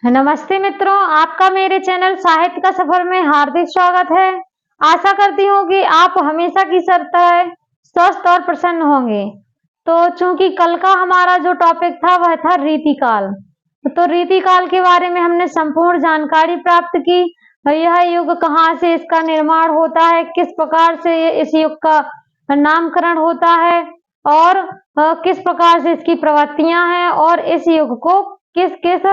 नमस्ते मित्रों, आपका मेरे चैनल साहित्य का सफर में हार्दिक स्वागत है। आशा करती हूँ कि आप हमेशा की तरह स्वस्थ और प्रसन्न होंगे। तो चूंकि कल का हमारा जो टॉपिक था वह था रीतिकाल, तो रीतिकाल के बारे में हमने संपूर्ण जानकारी प्राप्त की। यह युग कहाँ से इसका निर्माण होता है, किस प्रकार से इस युग का नामकरण होता है और किस प्रकार से इसकी प्रवृत्तियां हैं और इस युग को किस किस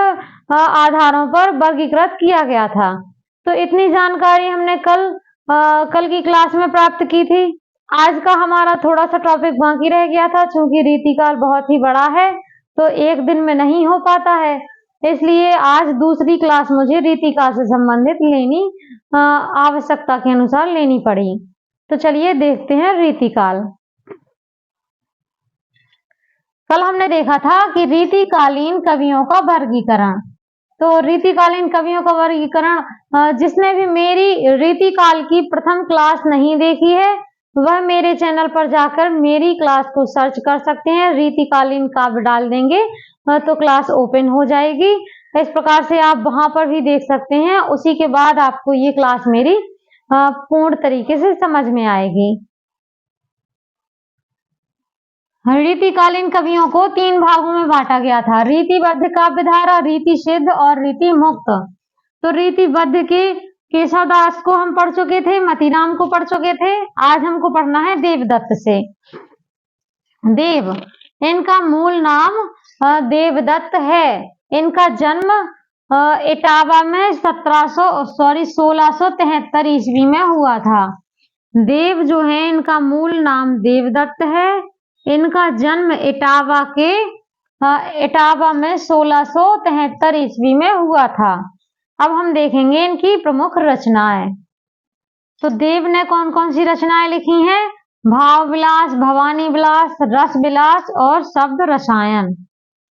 आधारों पर वर्गीकृत किया गया था। तो इतनी जानकारी हमने कल की क्लास में प्राप्त की थी। आज का हमारा थोड़ा सा टॉपिक बाकी रह गया था, चूंकि रीतिकाल बहुत ही बड़ा है तो एक दिन में नहीं हो पाता है, इसलिए आज दूसरी क्लास मुझे रीतिकाल से संबंधित लेनी आवश्यकता के अनुसार लेनी पड़ी। तो चलिए देखते हैं रीतिकाल। कल हमने देखा था कि रीतिकालीन कवियों का वर्गीकरण। तो रीतिकालीन कवियों का वर्गीकरण, जिसने भी मेरी रीतिकाल की प्रथम क्लास नहीं देखी है वह मेरे चैनल पर जाकर मेरी क्लास को सर्च कर सकते हैं। रीतिकालीन काव्य डाल देंगे तो क्लास ओपन हो जाएगी। इस प्रकार से आप वहां पर भी देख सकते हैं। उसी के बाद आपको ये क्लास मेरी पूर्ण तरीके से समझ में आएगी। रीतिकालीन कवियों को 3 भागों में बांटा गया था: रीतिबद्ध काव्यधारा, रीति सिद्ध और रीति मुक्त। तो रीतिबद्ध के केशवदास को हम पढ़ चुके थे, मतीराम को पढ़ चुके थे। आज हमको पढ़ना है देवदत्त से। देव, इनका मूल नाम देवदत्त है। इनका जन्म इटावा में 1673 ईस्वी में हुआ था। देव जो है इनका मूल नाम देवदत्त है। इनका जन्म इटावा में 1673 ईस्वी में हुआ था। अब हम देखेंगे इनकी प्रमुख रचनाएं। तो देव ने कौन कौन सी रचनाएं लिखी हैं? भाव विलास, भवानी विलास, रस विलास और शब्द रसायन।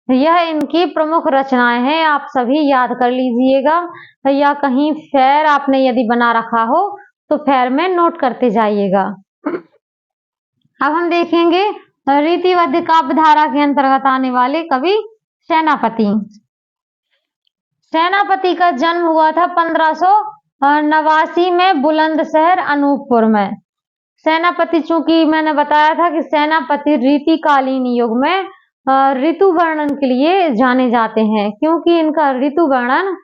यह इनकी प्रमुख रचनाएं हैं। आप सभी याद कर लीजिएगा, या कहीं फेर आपने यदि बना रखा हो तो फेर में नोट करते जाइएगा। अब हम देखेंगे रीतिबद्ध काव्यधारा के अंतर्गत आने वाले कवि सेनापति। सेनापति का जन्म हुआ था 1589 में बुलंदशहर अनूपपुर में। सेनापति, चूंकि मैंने बताया था कि सेनापति रीतिकालीन युग में ऋतु वर्णन के लिए जाने जाते हैं, क्योंकि इनका ऋतु वर्णन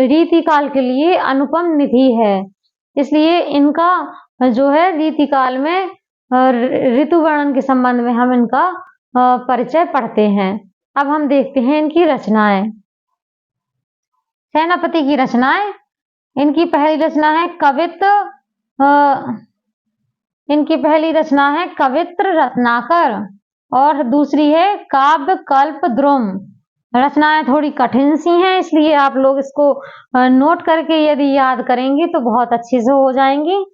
रीतिकाल के लिए अनुपम निधि है। इसलिए इनका जो है रीतिकाल में ऋतु वर्णन के संबंध में हम इनका परिचय पढ़ते हैं। अब हम देखते हैं इनकी रचनाएं। सेनापति की रचनाएं, इनकी पहली रचना है कवित्र रत्नाकर और दूसरी है काव्य कल्प द्रुम। रचनाएं थोड़ी कठिन सी हैं, इसलिए आप लोग इसको नोट करके यदि याद करेंगे तो बहुत अच्छे से हो जाएंगी।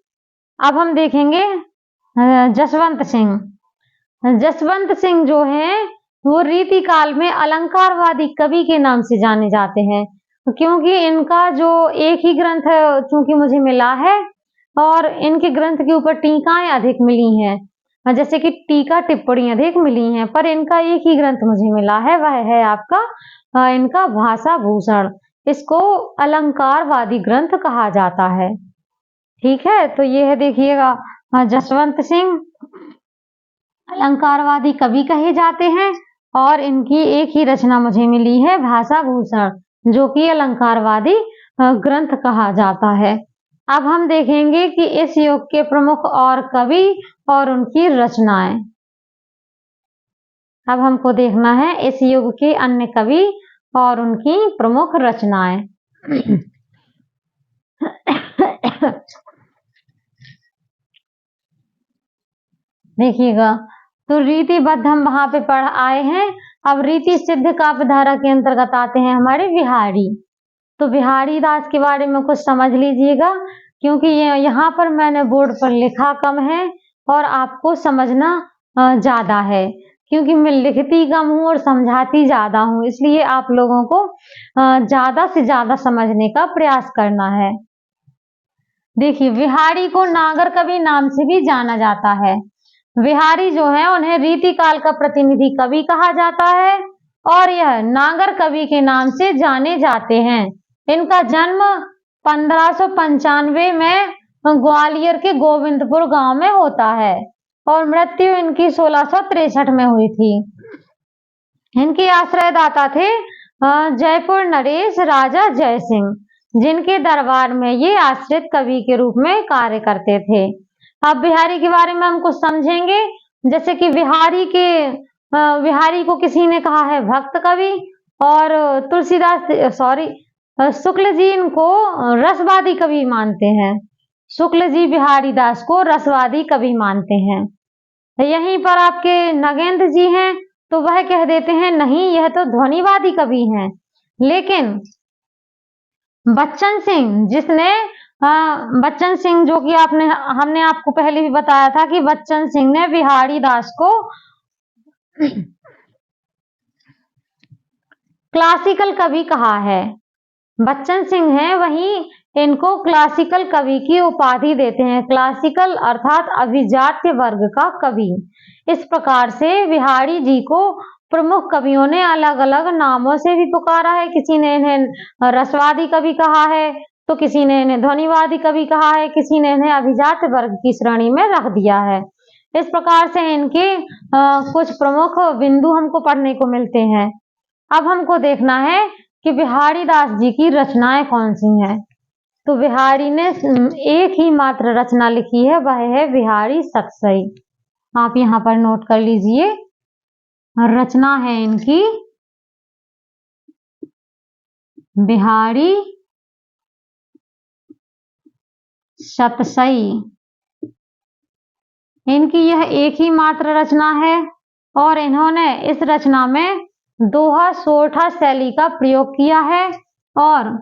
अब हम देखेंगे जसवंत सिंह। जसवंत सिंह जो हैं वो रीतिकाल में अलंकारवादी कवि के नाम से जाने जाते हैं, क्योंकि इनका जो एक ही ग्रंथ चूंकि मुझे मिला है और इनके ग्रंथ के ऊपर टीकाएं अधिक मिली हैं, जैसे कि टीका टिप्पणी अधिक मिली हैं, पर इनका एक ही ग्रंथ मुझे मिला है, वह है आपका इनका भाषा भूषण। इसको अलंकारवादी ग्रंथ कहा जाता है। ठीक है, तो ये है, देखिएगा, जसवंत सिंह अलंकारवादी कवि कहे जाते हैं और इनकी एक ही रचना मुझे मिली है, भाषा भूषण, जो कि अलंकारवादी ग्रंथ कहा जाता है। अब हम देखेंगे कि इस युग के प्रमुख और कवि और उनकी रचनाएं। अब हमको देखना है इस युग के अन्य कवि और उनकी प्रमुख रचनाएं। देखिएगा, तो रीतिबद्ध हम वहां पे पढ़ आए हैं। अब रीति सिद्ध काव्यधारा के अंतर्गत आते हैं हमारे बिहारी। तो बिहारी दास के बारे में कुछ समझ लीजिएगा, क्योंकि यहाँ पर मैंने बोर्ड पर लिखा कम है और आपको समझना ज्यादा है, क्योंकि मैं लिखती कम हूँ और समझाती ज्यादा हूँ, इसलिए आप लोगों को ज्यादा से ज्यादा समझने का प्रयास करना है। देखिए, बिहारी को नागर कवि नाम से भी जाना जाता है। बिहारी जो है उन्हें रीतिकाल का प्रतिनिधि कवि कहा जाता है। और यह नागर कवि के नाम से जाने जाते हैं। इनका जन्म 1595 में ग्वालियर के गोविंदपुर गांव में होता है और मृत्यु इनकी 1663 में हुई थी। इनके आश्रयदाता थे जयपुर नरेश राजा जय सिंह, जिनके दरबार में ये आश्रित कवि के रूप में कार्य करते थे। अब बिहारी के बारे में हम कुछ समझेंगे। जैसे कि बिहारी को किसी ने कहा है भक्त कवि, और शुक्ल जी इनको रसवादी कवि मानते हैं। शुक्ल जी बिहारी दास को रसवादी कवि मानते हैं। यहीं पर आपके नगेंद्र जी हैं, तो वह कह देते हैं नहीं, यह तो ध्वनिवादी कवि हैं। लेकिन बच्चन सिंह जो कि हमने आपको पहले भी बताया था कि बच्चन सिंह ने बिहारी दास को क्लासिकल कवि कहा है। बच्चन सिंह हैं, वहीं इनको क्लासिकल कवि की उपाधि देते हैं। क्लासिकल अर्थात अभिजात्य वर्ग का कवि। इस प्रकार से बिहारी जी को प्रमुख कवियों ने अलग अलग नामों से भी पुकारा है। किसी ने इन्हें रसवादी कवि कहा है, तो किसी ने इन्हें ध्वनिवादी कवि कहा है, किसी ने इन्हें अभिजात वर्ग की श्रेणी में रख दिया है। इस प्रकार से इनके कुछ प्रमुख बिंदु हमको पढ़ने को मिलते हैं। अब हमको देखना है कि बिहारी दास जी की रचनाएं कौन सी हैं। तो बिहारी ने एक ही मात्र रचना लिखी है, वह है बिहारी सतसई। आप यहाँ पर नोट कर लीजिए, रचना है इनकी बिहारी सतसई। इनकी यह एक ही मात्र रचना है और इन्होंने इस रचना में दोहा सोरठा शैली का प्रयोग किया है और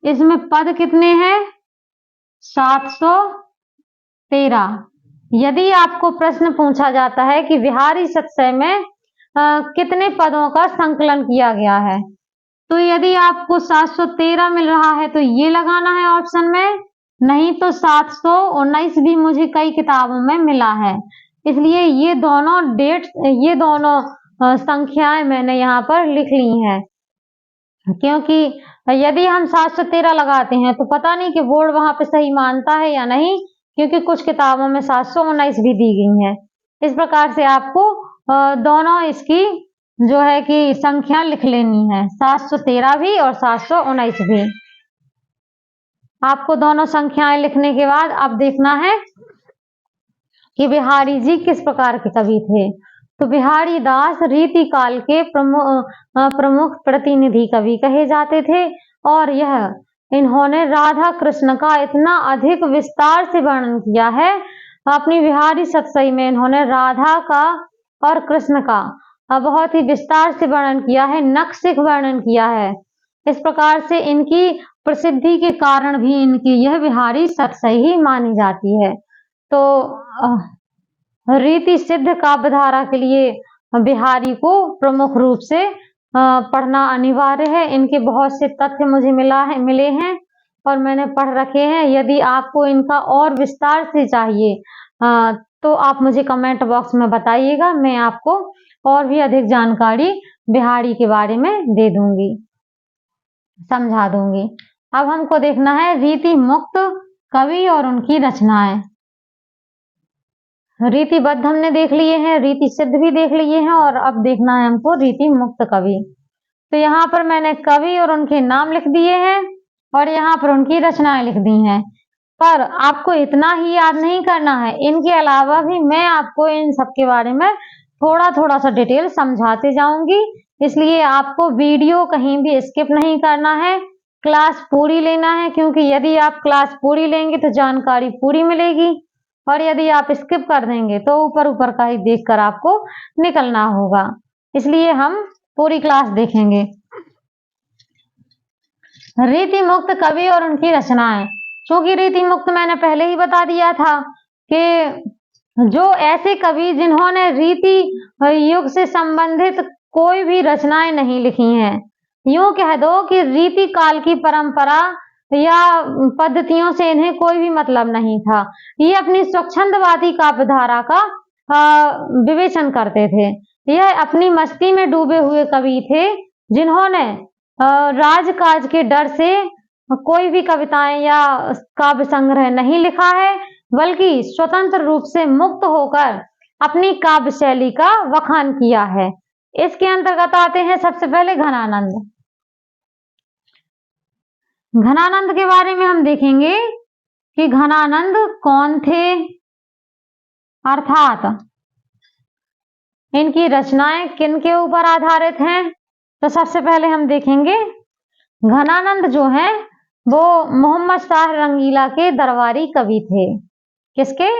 इसमें पद कितने हैं? 713। यदि आपको प्रश्न पूछा जाता है कि बिहारी सतसई में कितने पदों का संकलन किया गया है, तो यदि आपको 713 मिल रहा है तो ये लगाना है ऑप्शन में, नहीं तो 719 भी मुझे कई किताबों में मिला है। इसलिए ये दोनों संख्याएं मैंने यहाँ पर लिख ली हैं, क्योंकि यदि हम 713 लगाते हैं तो पता नहीं कि बोर्ड वहां पे सही मानता है या नहीं, क्योंकि कुछ किताबों में 719 भी दी गई है। इस प्रकार से आपको दोनों इसकी जो है कि संख्या लिख लेनी है, 713 भी और 719 भी। आपको दोनों संख्याएं लिखने के बाद अब देखना है कि बिहारी जी किस प्रकार के कवि थे। तो बिहारी दास रीति काल के प्रमुख प्रतिनिधि कवि कहे जाते थे और इन्होंने राधा कृष्ण का इतना अधिक विस्तार से वर्णन किया है। अपनी बिहारी सतसई में इन्होंने राधा का और कृष्ण का बहुत ही विस्तार से वर्णन किया है, नक्सिक वर्णन किया है। इस प्रकार से इनकी प्रसिद्धि के कारण भी इनकी यह बिहारी सतसई ही मानी जाती है। तो रीति सिद्ध काव्यधारा के लिए बिहारी को प्रमुख रूप से पढ़ना अनिवार्य है। इनके बहुत से तथ्य मुझे मिले हैं और मैंने पढ़ रखे हैं। यदि आपको इनका और विस्तार से चाहिए तो आप मुझे कमेंट बॉक्स में बताइएगा, मैं आपको और भी अधिक जानकारी बिहारी के बारे में दे दूंगी, समझा दूंगी। अब हमको देखना है रीति मुक्त कवि और उनकी रचनाएं। रीतिबद्ध हमने देख लिए हैं, रीति सिद्ध भी देख लिए हैं और अब देखना है हमको रीति मुक्त कवि। तो यहाँ पर मैंने कवि और उनके नाम लिख दिए हैं और यहाँ पर उनकी रचनाएं लिख दी हैं, पर आपको इतना ही याद नहीं करना है, इनके अलावा भी मैं आपको इन सब के बारे में थोड़ा थोड़ा सा डिटेल समझाते जाऊंगी। इसलिए आपको वीडियो कहीं भी स्किप नहीं करना है, क्लास पूरी लेना है, क्योंकि यदि आप क्लास पूरी लेंगे तो जानकारी पूरी मिलेगी और यदि आप स्किप कर देंगे तो ऊपर ऊपर का ही देखकर आपको निकलना होगा। इसलिए हम पूरी क्लास देखेंगे। रीति मुक्त कवि और उनकी रचनाएं। क्योंकि रीति मुक्त मैंने पहले ही बता दिया था कि जो ऐसे कवि जिन्होंने रीति युग से संबंधित कोई भी रचनाएं नहीं लिखी हैं, यूं कह दो कि रीति काल की परंपरा या पद्धतियों से इन्हें कोई भी मतलब नहीं था। ये अपनी स्वच्छंदवादी काव्यधारा का विवेचन करते थे। यह अपनी मस्ती में डूबे हुए कवि थे, जिन्होंने राजकाज के डर से कोई भी कविताएं या काव्य संग्रह नहीं लिखा है, बल्कि स्वतंत्र रूप से मुक्त होकर अपनी काव्य शैली का वखान किया है। इसके अंतर्गत आते हैं सबसे पहले घनानंद। घनानंद के बारे में हम देखेंगे कि घनानंद कौन थे, अर्थात इनकी रचनाएं किन के ऊपर आधारित हैं। तो सबसे पहले हम देखेंगे घनानंद जो हैं वो मोहम्मद शाह रंगीला के दरबारी कवि थे। किसके?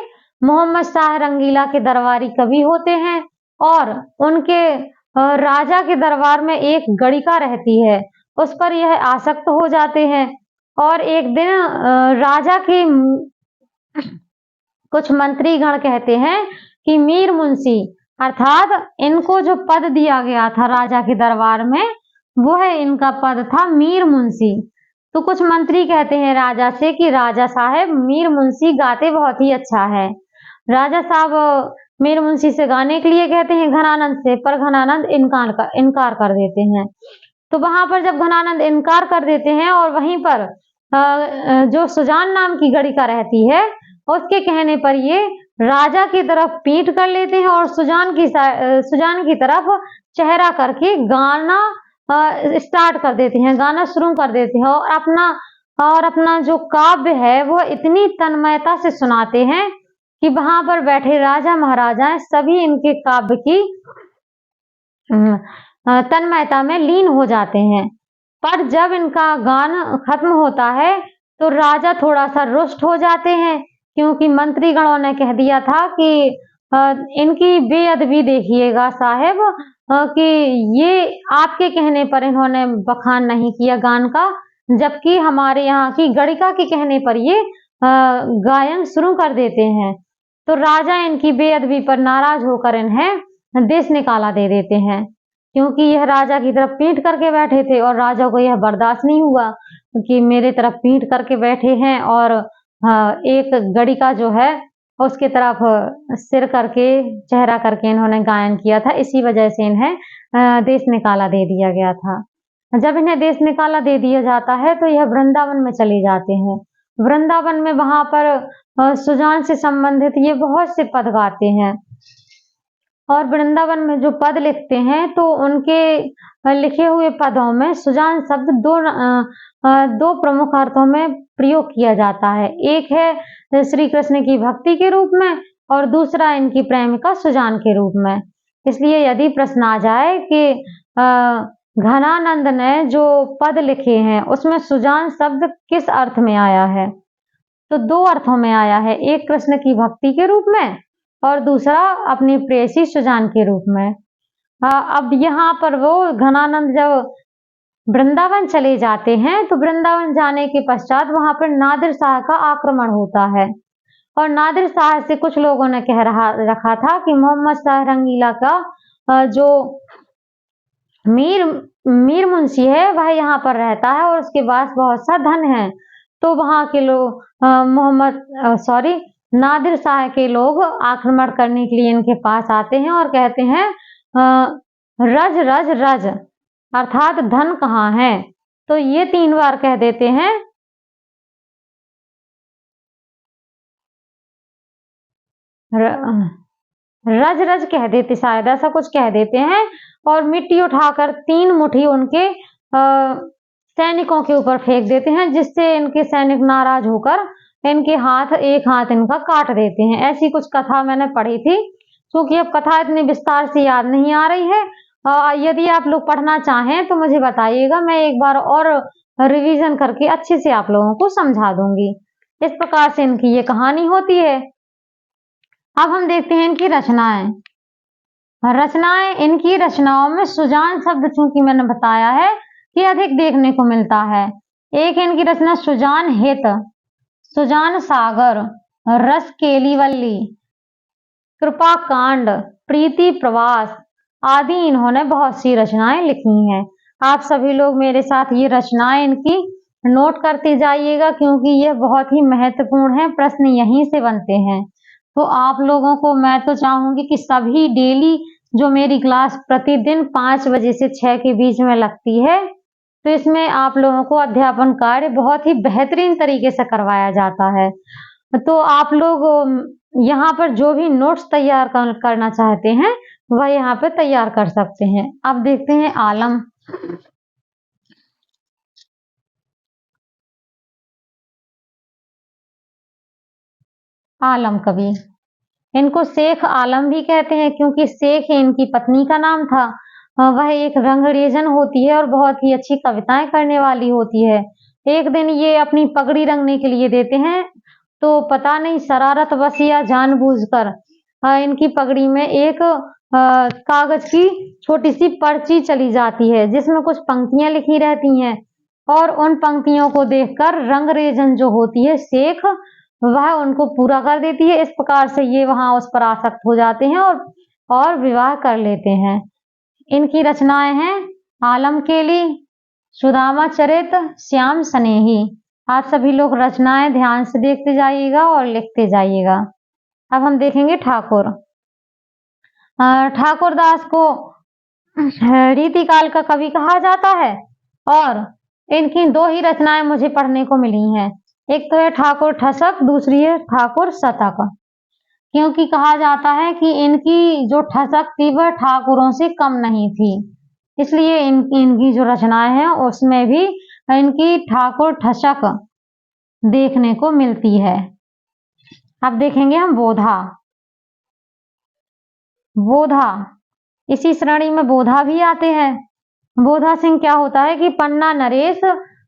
मोहम्मद शाह रंगीला के दरबारी कवि होते हैं और उनके राजा के दरबार में एक गणिका रहती है, उस पर यह आसक्त हो जाते हैं और एक दिन राजा के कुछ मंत्रीगण कहते हैं कि मीर मुंशी, अर्थात इनको जो पद दिया गया था राजा के दरबार में, वो है इनका पद था मीर मुंशी। तो कुछ मंत्री कहते हैं राजा से कि राजा साहब मीर मुंशी गाते बहुत ही अच्छा है। राजा साहब मीर मुंशी से गाने के लिए कहते हैं घनानंद से, पर घनानंद इनकार कर देते हैं। तो वहां पर जब घनानंद इनकार कर देते हैं और वहीं पर जो सुजान नाम की गणिका रहती है, उसके कहने पर ये राजा की तरफ पीठ कर लेते हैं और सुजान की तरफ चेहरा करके गाना स्टार्ट कर देते हैं, गाना शुरू कर देते हैं और अपना जो काव्य है वो इतनी तन्मयता से सुनाते हैं कि वहां पर बैठे राजा महाराजा सभी इनके काव्य की तन्मयता में लीन हो जाते हैं। पर जब इनका गान खत्म होता है तो राजा थोड़ा सा रुष्ट हो जाते हैं, क्योंकि मंत्रीगणों ने कह दिया था कि इनकी बेअदबी देखिएगा साहब, कि ये आपके कहने पर इन्होंने बखान नहीं किया गान का, जबकि हमारे यहाँ की गणिका के कहने पर ये गायन शुरू कर देते हैं। तो राजा इनकी बेअदबी पर नाराज होकर इन्हें देश निकाला दे देते हैं, क्योंकि यह राजा की तरफ पीठ करके बैठे थे और राजा को यह बर्दाश्त नहीं हुआ कि मेरे तरफ पीठ करके बैठे हैं और एक गणिका जो है उसके तरफ सिर करके चेहरा करके इन्होंने गायन किया था। इसी वजह से इन्हें देश निकाला दे दिया गया था। जब इन्हें देश निकाला दे दिया जाता है तो यह वृंदावन में चले जाते हैं। वृंदावन में वहां पर सुजान से संबंधित ये बहुत से पद गाते हैं और वृंदावन में जो पद लिखते हैं तो उनके लिखे हुए पदों में सुजान शब्द दो प्रमुख अर्थों में प्रयोग किया जाता है। एक है श्री कृष्ण की भक्ति के रूप में और दूसरा इनकी प्रेमिका सुजान के रूप में। इसलिए यदि प्रश्न आ जाए कि घनानंद ने जो पद लिखे हैं उसमें सुजान शब्द किस अर्थ में आया है, तो दो अर्थों में आया है, एक कृष्ण की भक्ति के रूप में और दूसरा अपनी प्रेयसी सुजान के रूप में। अब यहाँ पर वो घनानंद जब वृंदावन चले जाते हैं तो वृंदावन जाने के पश्चात वहां पर नादिर शाह का आक्रमण होता है और नादिर शाह से कुछ लोगों ने कह रखा था कि मोहम्मद शाह रंगीला का जो मीर मुंशी है वह यहाँ पर रहता है और उसके पास बहुत सा धन है। तो वहां के लोग नादिर शाह के लोग आक्रमण करने के लिए इनके पास आते हैं और कहते हैं रज रज रज, अर्थात धन कहाँ है। तो ये 3 बार कह देते हैं। रज रज कह देते, शायद ऐसा कुछ कह देते हैं और मिट्टी उठाकर 3 मुट्ठी उनके सैनिकों के ऊपर फेंक देते हैं, जिससे इनके सैनिक नाराज होकर इनके एक हाथ इनका काट देते हैं। ऐसी कुछ कथा मैंने पढ़ी थी, क्योंकि अब कथा इतनी विस्तार से याद नहीं आ रही है। यदि आप लोग पढ़ना चाहें तो मुझे बताइएगा, मैं एक बार और रिवीजन करके अच्छे से आप लोगों को समझा दूंगी। इस प्रकार से इनकी ये कहानी होती है। अब हम देखते हैं इनकी रचनाएं। इनकी रचनाओं में सुजान शब्द, चूंकि मैंने बताया है कि अधिक देखने को मिलता है। एक इनकी रचना सुजान हित, सुजान सागर, रस केलीवल्ली, कृपा कांड, प्रीति प्रवास आदि इन्होंने बहुत सी रचनाएं लिखी हैं। आप सभी लोग मेरे साथ ये रचनाएं इनकी नोट करते जाइएगा, क्योंकि ये बहुत ही महत्वपूर्ण है, प्रश्न यहीं से बनते हैं। तो आप लोगों को मैं तो चाहूंगी कि सभी डेली जो मेरी क्लास प्रतिदिन 5 बजे से 6 के बीच में लगती है। तो इसमें आप लोगों को अध्यापन कार्य बहुत ही बेहतरीन तरीके से करवाया जाता है। तो आप लोग यहाँ पर जो भी नोट्स तैयार करना चाहते हैं वह यहाँ पे तैयार कर सकते हैं। अब देखते हैं आलम। आलम कवि, इनको शेख आलम भी कहते हैं क्योंकि शेख इनकी पत्नी का नाम था। वह एक रंगरेजन होती है और बहुत ही अच्छी कविताएं करने वाली होती है। एक दिन ये अपनी पगड़ी रंगने के लिए देते हैं, तो पता नहीं शरारतवश या जानबूझकर इनकी पगड़ी में एक कागज की छोटी सी पर्ची चली जाती है जिसमें कुछ पंक्तियां लिखी रहती हैं, और उन पंक्तियों को देखकर रंगरेजन जो होती है शेख, वह उनको पूरा कर देती है। इस प्रकार से ये वहां उस पर आसक्त हो जाते हैं और विवाह कर लेते हैं। इनकी रचनाएं हैं आलम केली, सुदामा चरित, श्याम स्नेही। आप सभी लोग रचनाएं ध्यान से देखते जाइएगा और लिखते जाइएगा। अब हम देखेंगे ठाकुर। ठाकुर दास को रीतिकाल का कवि कहा जाता है और इनकी 2 ही रचनाएं मुझे पढ़ने को मिली हैं। एक तो है ठाकुर ठसक, दूसरी है ठाकुर शतक। क्योंकि कहा जाता है कि इनकी जो ठसक थी वह ठाकुरों से कम नहीं थी, इसलिए इनकी जो रचनाएं हैं उसमें भी इनकी ठाकुर ठसक देखने को मिलती है। अब देखेंगे हम बोधा। बोधा, इसी श्रेणी में बोधा भी आते हैं। बोधा सिंह क्या होता है कि पन्ना नरेश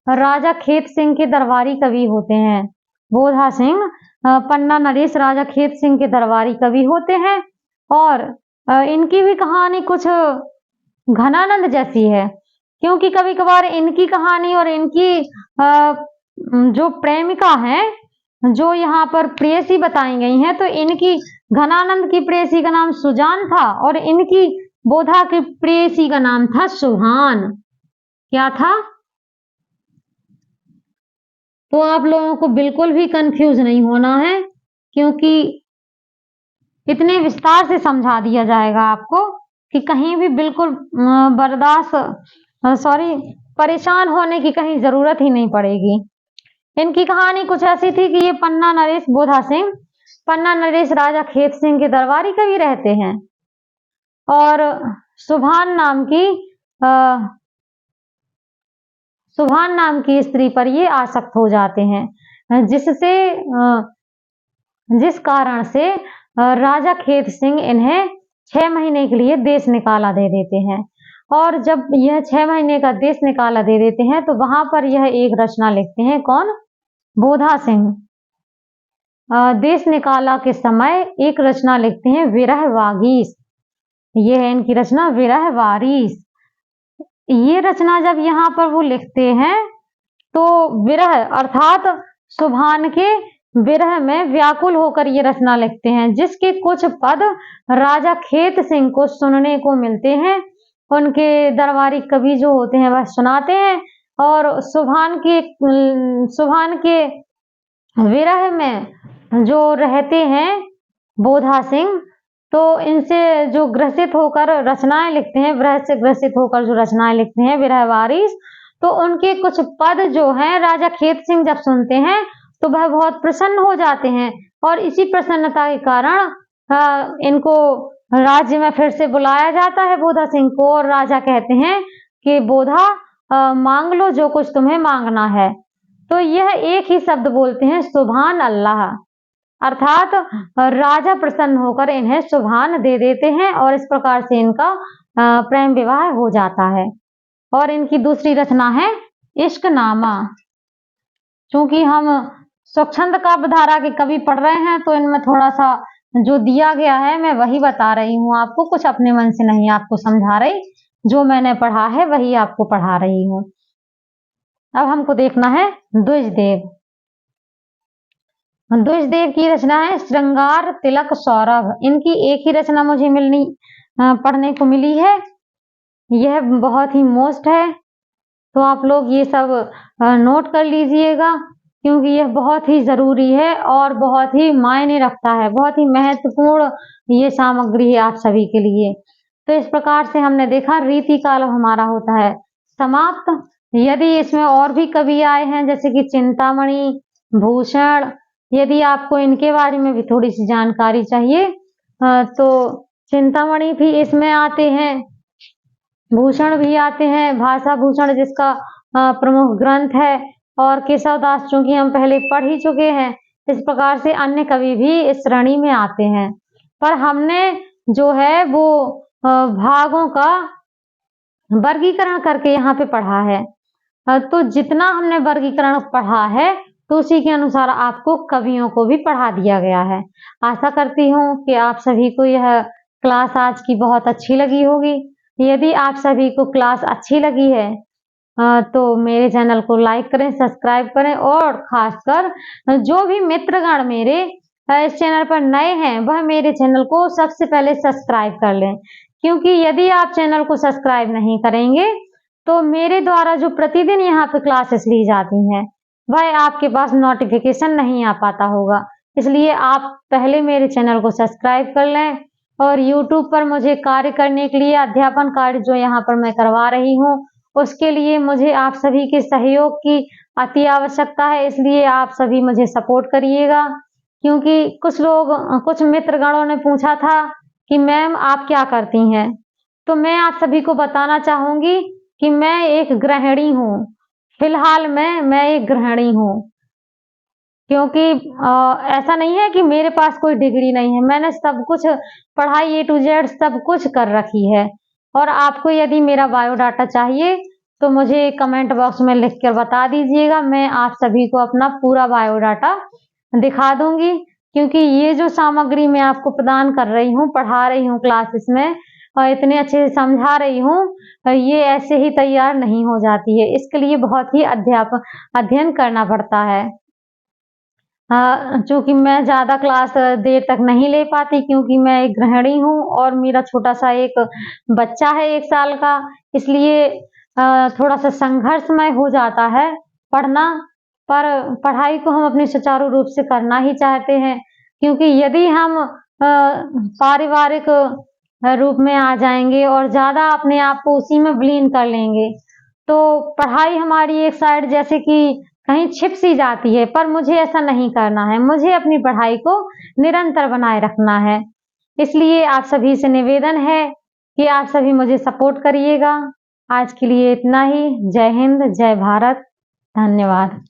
राजा खेत सिंह के दरबारी कवि होते हैं। बोधा सिंह पन्ना नरेश राजा खेत सिंह के दरबारी कवि होते हैं और इनकी भी कहानी कुछ घनानंद जैसी है, क्योंकि कभी कभार इनकी कहानी और इनकी जो प्रेमिका है, जो यहाँ पर प्रेयसी बताई गई हैं, तो इनकी घनानंद की प्रेयसी का नाम सुजान था और इनकी बोधा की प्रेयसी का नाम था सुहान। क्या था? तो आप लोगों को बिल्कुल भी कंफ्यूज नहीं होना है, क्योंकि इतने विस्तार से समझा दिया जाएगा आपको कि कहीं भी बिल्कुल परेशान होने की कहीं जरूरत ही नहीं पड़ेगी। इनकी कहानी कुछ ऐसी थी कि ये पन्ना नरेश बोधा सिंह, पन्ना नरेश राजा खेत सिंह के दरबारी कवि रहते हैं और सुभान नाम की स्त्री पर ये आसक्त हो जाते हैं, जिस कारण से राजा खेत सिंह इन्हें 6 महीने के लिए देश निकाला दे देते हैं। और जब यह 6 महीने का देश निकाला दे देते हैं तो वहां पर यह एक रचना लिखते हैं। कौन? बोधा सिंह। देश निकाला के समय एक रचना लिखते हैं विरह वागीश। ये है इनकी रचना विरह वारिश। ये रचना जब यहाँ पर वो लिखते हैं तो विरह अर्थात सुभान के विरह में व्याकुल होकर ये रचना लिखते हैं, जिसके कुछ पद राजा खेत सिंह को सुनने को मिलते हैं। उनके दरबारी कवि जो होते हैं वह सुनाते हैं और सुभान के विरह में जो रहते हैं बोधा सिंह, तो इनसे जो ग्रसित होकर रचनाएं लिखते हैं, विरह से ग्रसित होकर जो रचनाएं लिखते हैं विरह वारिश, तो उनके कुछ पद जो हैं राजा खेत सिंह जब सुनते हैं तो वह बहुत प्रसन्न हो जाते हैं और इसी प्रसन्नता के कारण इनको राज्य में फिर से बुलाया जाता है बोधा सिंह को, और राजा कहते हैं कि बोधा मांग लो जो कुछ तुम्हें मांगना है। तो यह एक ही शब्द बोलते हैं सुभान अल्लाह, अर्थात राजा प्रसन्न होकर इन्हें सुभान दे देते हैं और इस प्रकार से इनका प्रेम विवाह हो जाता है। और इनकी दूसरी रचना है इश्क नामा। चूंकि हम स्वच्छंद काव्यधारा के कवि पढ़ रहे हैं तो इनमें थोड़ा सा जो दिया गया है मैं वही बता रही हूँ आपको, कुछ अपने मन से नहीं आपको समझा रही, जो मैंने पढ़ा है वही आपको पढ़ा रही हूँ। अब हमको देखना है द्विजदेव। द्विजदेव की रचना है श्रृंगार तिलक सौरभ। इनकी एक ही रचना मुझे पढ़ने को मिली है, यह बहुत ही मोस्ट है, तो आप लोग ये सब नोट कर लीजिएगा, क्योंकि यह बहुत ही जरूरी है और बहुत ही मायने रखता है, बहुत ही महत्वपूर्ण ये सामग्री है आप सभी के लिए। तो इस प्रकार से हमने देखा रीति काल हमारा होता है समाप्त। यदि इसमें और भी कवि आए हैं जैसे कि चिंतामणि, भूषण, यदि आपको इनके बारे में भी थोड़ी-सी जानकारी चाहिए तो चिंतामणि भी इसमें आते हैं, भूषण भी आते हैं, भाषा भूषण जिसका प्रमुख ग्रंथ है, और केशवदास चूँकि हम पहले पढ़ ही चुके हैं, इस प्रकार से अन्य कवि भी इस श्रेणी में आते हैं। पर हमने जो है वो भागों का वर्गीकरण करके यहाँ पे पढ़ा है। तो जितना हमने वर्गीकरण पढ़ा है, तो उसी के अनुसार आपको कवियों को भी पढ़ा दिया गया है। आशा करती हूँ कि आप सभी को यह क्लास आज की बहुत अच्छी लगी होगी। यदि आप सभी को क्लास अच्छी लगी है तो मेरे चैनल को लाइक करें, सब्सक्राइब करें, और खासकर जो भी मित्रगण मेरे इस चैनल पर नए हैं, वह मेरे चैनल को सबसे पहले सब्सक्राइब कर लें। क्योंकि यदि आप चैनल को सब्सक्राइब नहीं करेंगे, तो मेरे द्वारा जो प्रतिदिन यहाँ पे क्लासेस ली जाती हैं, वह आपके पास नोटिफिकेशन नहीं आ पाता होगा। इसलिए आप पहले मेरे चैनल को सब्सक्राइब कर लें, और YouTube पर मुझे कार्य करने के लिए, अध्यापन कार्य जो यहाँ पर मैं करवा रही हूँ, उसके लिए मुझे आप सभी के सहयोग की अति आवश्यकता है। इसलिए आप सभी मुझे सपोर्ट करिएगा। क्योंकि कुछ मित्रगणों ने पूछा था कि मैम आप क्या करती हैं? तो मैं आप सभी को बताना चाहूँगी कि मैं एक गृहिणी हूँ। फिलहाल मैं एक गृहिणी हूँ। क्योंकि ऐसा नहीं है कि मेरे पास कोई डिग्री नहीं है, मैंने सब कुछ पढ़ाई A to Z सब कुछ कर रखी है। और आपको यदि मेरा बायोडाटा चाहिए तो मुझे कमेंट बॉक्स में लिख कर बता दीजिएगा, मैं आप सभी को अपना पूरा बायोडाटा दिखा दूंगी। क्योंकि ये जो सामग्री मैं आपको प्रदान कर रही हूँ, पढ़ा रही हूँ क्लासेस में, और इतने अच्छे से समझा रही हूँ, ये ऐसे ही तैयार नहीं हो जाती है। इसके लिए बहुत ही अध्ययन करना पड़ता है। चूँकि मैं ज़्यादा क्लास देर तक नहीं ले पाती, क्योंकि मैं एक गृहिणी हूँ और मेरा छोटा-सा एक बच्चा है 1 साल का, इसलिए थोड़ा-सा संघर्षमय हो जाता है पढ़ना। पर पढ़ाई को हम अपने सुचारू रूप से करना ही चाहते हैं, क्योंकि यदि हम पारिवारिक रूप में आ जाएँगे और ज़्यादा अपने आप को उसी में विलीन कर लेंगे, तो पढ़ाई हमारी एक साइड जैसे कि कहीं छिप सी जाती है। पर मुझे ऐसा नहीं करना है, मुझे अपनी पढ़ाई को निरंतर बनाए रखना है। इसलिए आप सभी से निवेदन है कि आप सभी मुझे सपोर्ट करिएगा। आज के लिए इतना ही। जय हिंद, जय भारत, धन्यवाद।